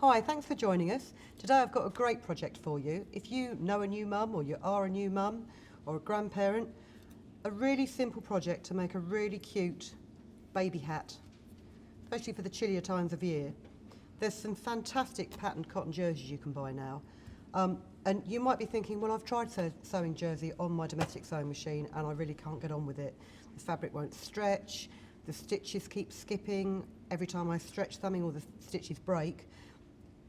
Hi, thanks for joining us. Today I've got a great project for you. If you know a new mum or you are a new mum or a grandparent, a really simple project to make a really cute baby hat, especially for the chillier times of year. There's some fantastic patterned cotton jerseys you can buy now. And you might be thinking, well, I've tried sewing jersey on my domestic sewing machine and I really can't get on with it. The fabric won't stretch, the stitches keep skipping. Every time I stretch something or the stitches break,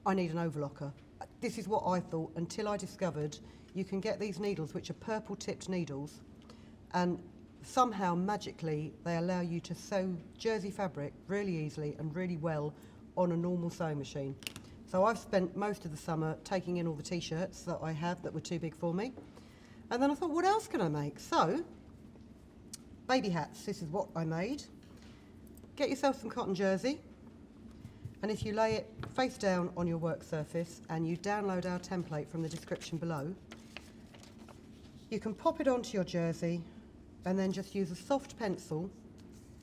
I need an overlocker. This is what I thought until I discovered you can get these needles, which are purple tipped needles, and somehow magically they allow you to sew jersey fabric really easily and really well on a normal sewing machine. So I've spent most of the summer taking in all the t-shirts that I have that were too big for me. And then I thought, what else can I make? So, baby hats, this is what I made. Get yourself some cotton jersey, and if you lay it face down on your work surface and you download our template from the description below, you can pop it onto your jersey and then just use a soft pencil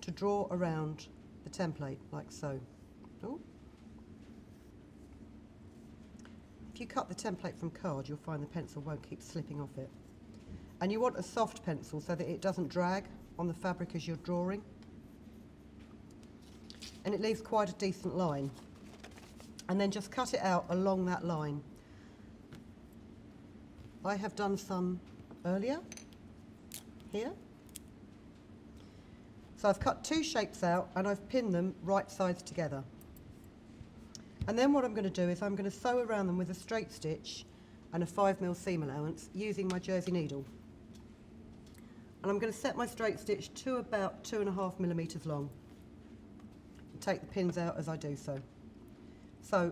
to draw around the template, like so. Ooh. If you cut the template from card, you'll find the pencil won't keep slipping off it. And you want a soft pencil so that it doesn't drag on the fabric as you're drawing. And it leaves quite a decent line. And then just cut it out along that line. I have done some earlier, here. So I've cut two shapes out and I've pinned them right sides together. And then what I'm going to do is I'm going to sew around them with a straight stitch and a 5mm seam allowance using my jersey needle. And I'm going to set my straight stitch to about 2.5mm long. Take the pins out as I do so. So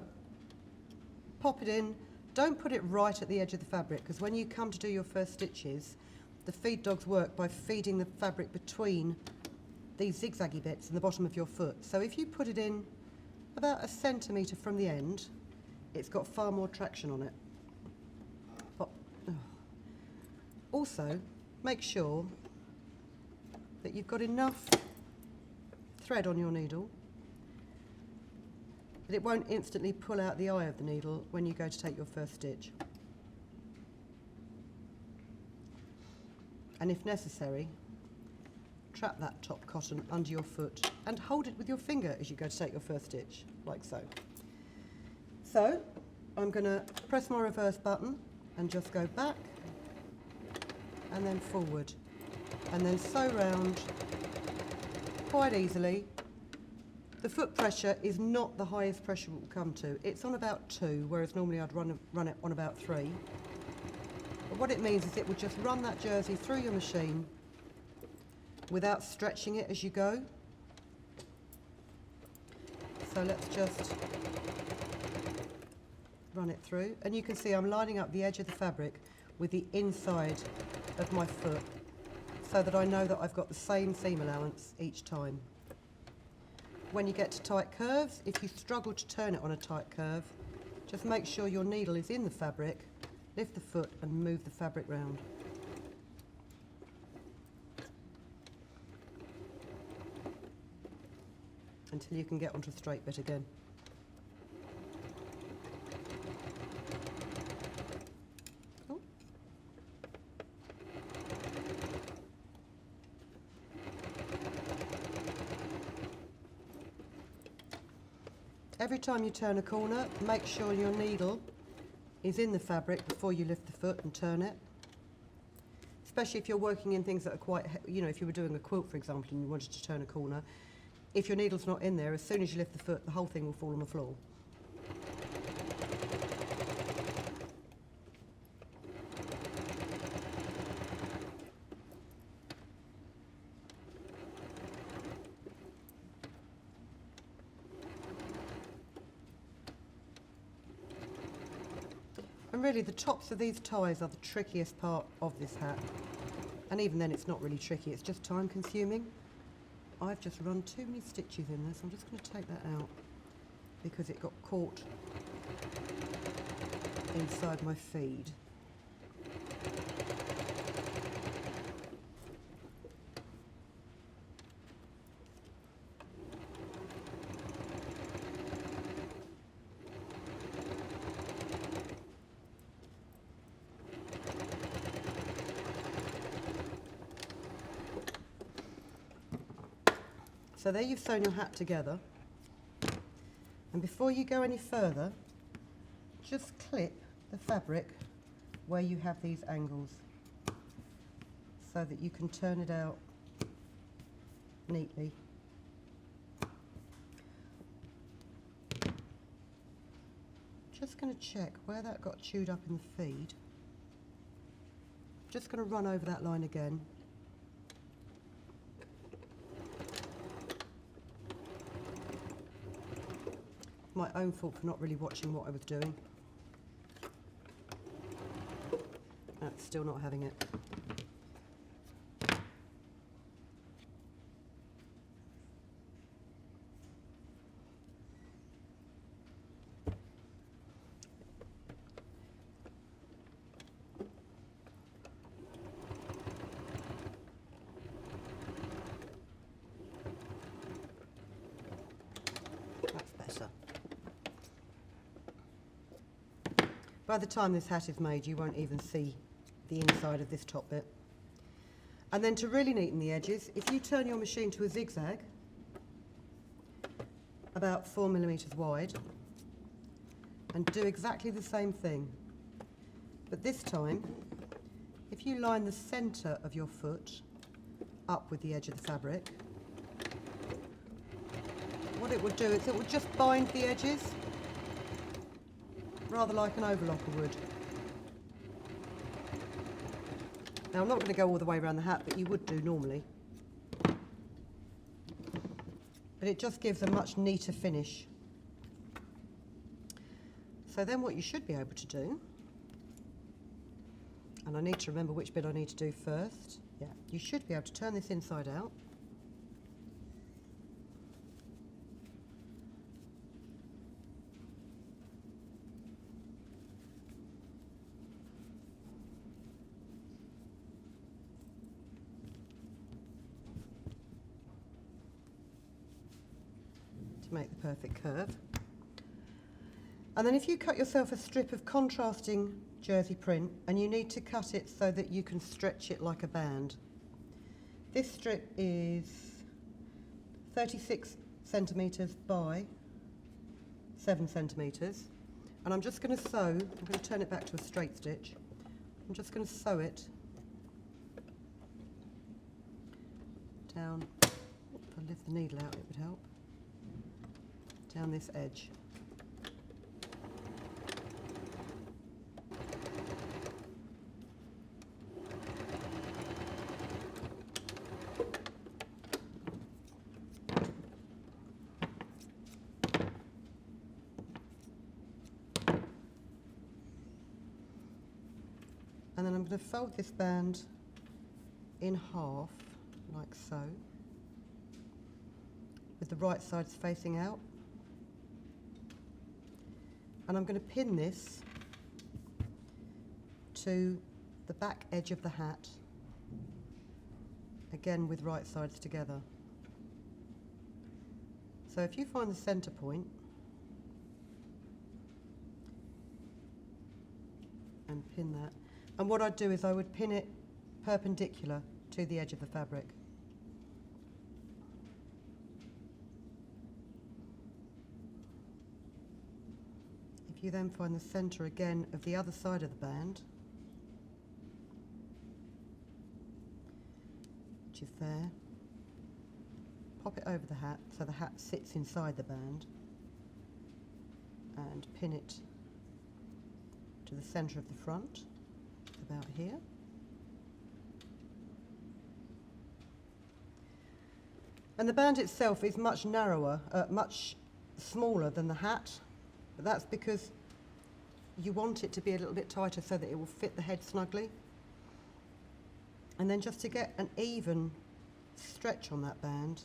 pop it in. Don't put it right at the edge of the fabric, because when you come to do your first stitches, the feed dogs work by feeding the fabric between these zigzaggy bits in the bottom of your foot. So if you put it in about 1 centimetre from the end, it's got far more traction on it. But, also, make sure that you've got enough thread on your needle that it won't instantly pull out the eye of the needle when you go to take your first stitch. And if necessary, trap that top cotton under your foot and hold it with your finger as you go to take your first stitch, like so. So, I'm going to press my reverse button and just go back and then forward, and then sew round quite easily. The foot pressure is not the highest pressure it will come to. It's on about 2, whereas normally I'd run it on about 3. But what it means is it will just run that jersey through your machine without stretching it as you go. So let's just run it through. And you can see I'm lining up the edge of the fabric with the inside of my foot so that I know that I've got the same seam allowance each time. When you get to tight curves, if you struggle to turn it on a tight curve, just make sure your needle is in the fabric, lift the foot and move the fabric round. Until you can get onto a straight bit again. Oh. Every time you turn a corner, make sure your needle is in the fabric before you lift the foot and turn it. Especially if you're working in things that are quite, if you were doing a quilt, for example, and you wanted to turn a corner, if your needle's not in there, as soon as you lift the foot, the whole thing will fall on the floor. And really, the tops of these ties are the trickiest part of this hat. And even then, it's not really tricky, it's just time consuming. I've just run too many stitches in there, so I'm just going to take that out because it got caught inside my feed. So there you've sewn your hat together. And before you go any further, just clip the fabric where you have these angles so that you can turn it out neatly. Just going to check where that got chewed up in the feed. Just going to run over that line again. My own fault for not really watching what I was doing. That's still not having it. That's better. By the time this hat is made, you won't even see the inside of this top bit. And then to really neaten the edges, if you turn your machine to a zigzag, about 4mm wide, and do exactly the same thing. But this time, if you line the centre of your foot up with the edge of the fabric, what it will do is it will just bind the edges, rather like an overlocker would. Now I'm not going to go all the way around the hat, but you would do normally. But it just gives a much neater finish. So then what you should be able to do, and I need to remember which bit I need to do first. Yeah, you should be able to turn this inside out. To make the perfect curve. And then if you cut yourself a strip of contrasting jersey print, and you need to cut it so that you can stretch it like a band. This strip is 36 centimetres by 7 centimetres, and I'm just going to sew, I'm going to turn it back to a straight stitch. I'm just going to sew it down. If I lift the needle out, it would help. Down this edge. And then I'm going to fold this band in half, like so, with the right sides facing out. And I'm going to pin this to the back edge of the hat, again with right sides together. So if you find the centre point and pin that, and what I'd do is I would pin it perpendicular to the edge of the fabric. If you then find the centre again of the other side of the band, which is there, pop it over the hat so the hat sits inside the band, and pin it to the centre of the front, about here. And the band itself is much narrower, much smaller than the hat, but that's because you want it to be a little bit tighter so that it will fit the head snugly. And then just to get an even stretch on that band,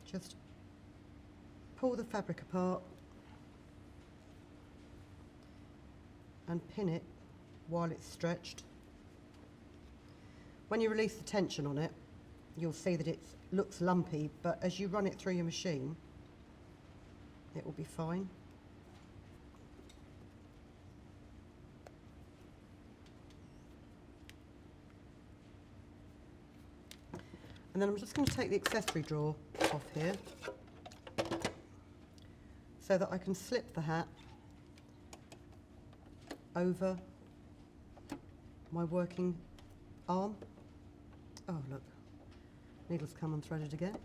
just pull the fabric apart and pin it while it's stretched. When you release the tension on it, you'll see that it looks lumpy, but as you run it through your machine, it will be fine. And then I'm just going to take the accessory drawer off here so that I can slip the hat over my working arm. Oh look, needle's come unthreaded again.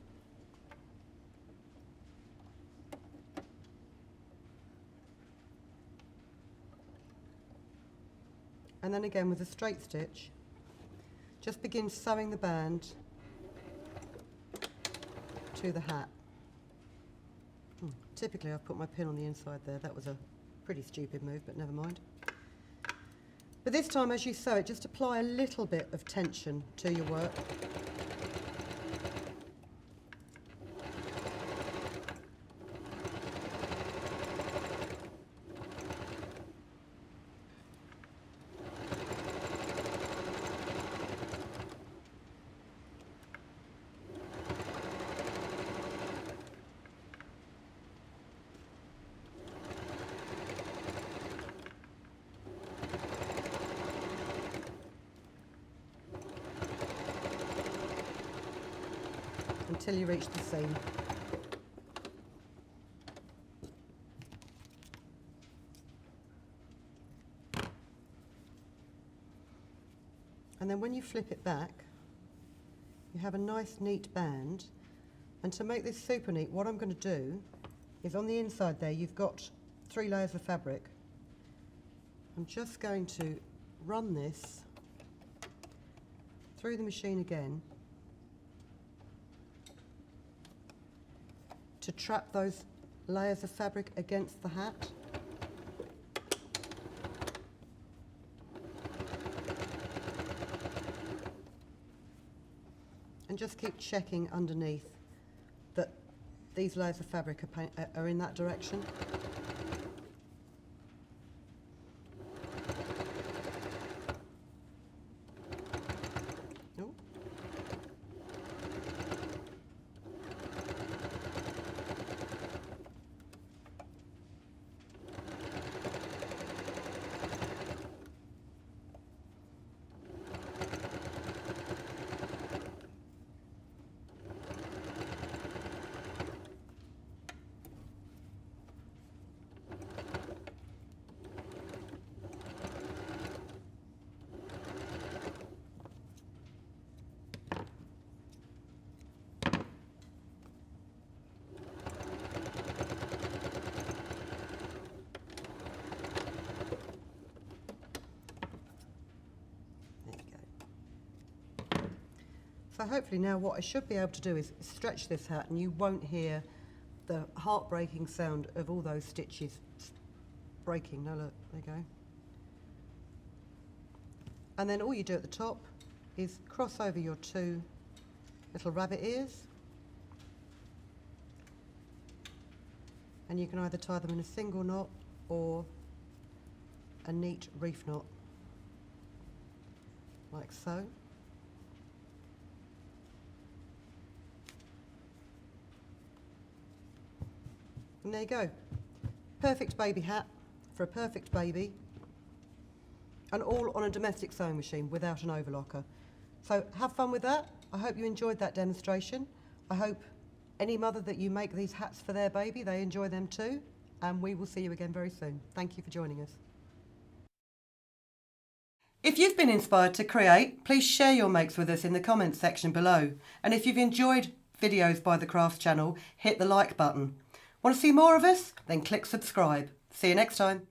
And then again with a straight stitch, just begin sewing the band to the hat. Typically I've put my pin on the inside there. That was a pretty stupid move, but never mind. But this time as you sew it, just apply a little bit of tension to your work. Until you reach the seam. And then when you flip it back, you have a nice neat band. And to make this super neat, what I'm going to do is on the inside there, you've got 3 layers of fabric. I'm just going to run this through the machine again to trap those layers of fabric against the hat. And just keep checking underneath that these layers of fabric are in that direction. Oh. So hopefully now what I should be able to do is stretch this hat and you won't hear the heartbreaking sound of all those stitches breaking. No, look, there you go. And then all you do at the top is cross over your 2 little rabbit ears, and you can either tie them in a single knot or a neat reef knot, like so. And there you go. Perfect baby hat for a perfect baby, and all on a domestic sewing machine without an overlocker. So have fun with that. I hope you enjoyed that demonstration. I hope any mother that you make these hats for their baby, they enjoy them too. And we will see you again very soon. Thank you for joining us. If you've been inspired to create, please share your makes with us in the comments section below. And if you've enjoyed videos by the Crafts channel, hit the like button. Want to see more of us? Then click subscribe. See you next time.